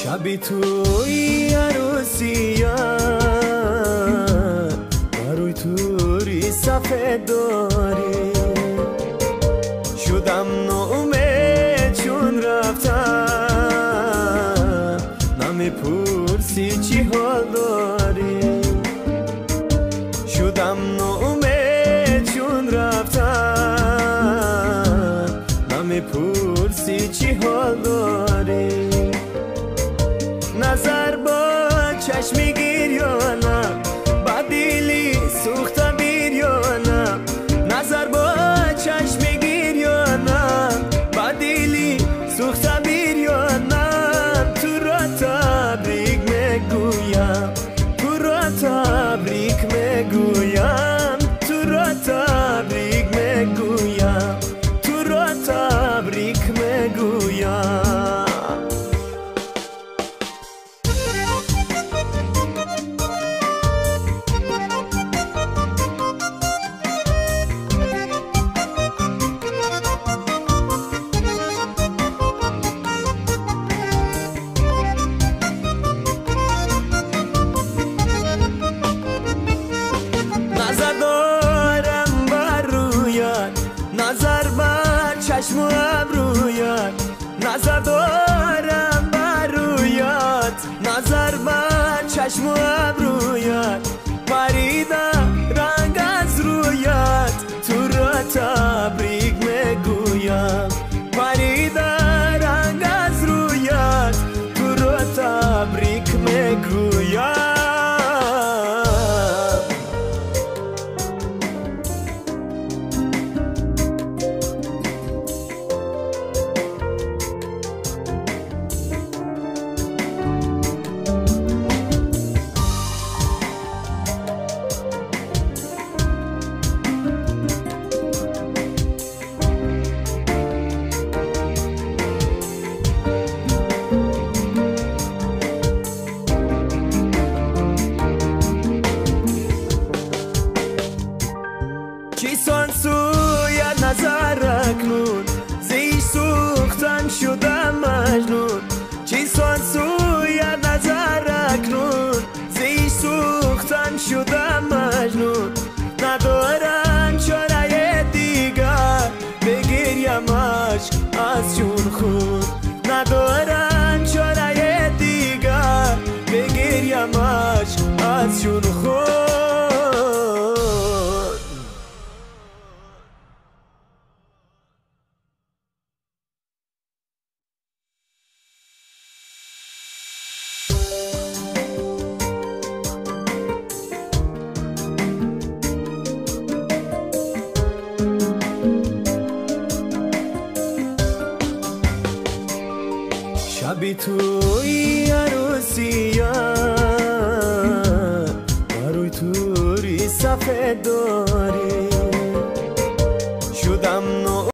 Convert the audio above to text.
شبی توی عروسیان بروی توری سفید داری شدم نومید چون رفتم نمیپرسی چی حال داری شدم نومید چون رفتم نمیپرسی چی حال داری نظر با چشمی گیر یا نه با دیلی سوخته بیر یا نه نظر با چشمی گیر یا نه با دیلی سوخته بیر یا نه تو را تبریک میگویم تو را تبریک میگویم تو را تبریک میگویم تو را تبریک میگویم نظر بر چشم و ابرویت نظر دارم بر رویت نظر بر چشم و ابرویت پریده رنگ از رویت تو را تبریک میگویم پریده رنگ از رویت تو را تبریک میگویم چیسان سوی نظر اکنون زیش سوختن شدم مجنون چیسان سوی نظر اکنون زیش سوختن شدم مجنون ندارم چاره دیگر بگیریمش از چون خون ندارم چاره دیگر بگیریمش از چون خون شبی توی عروسیان بروی توری سفید داری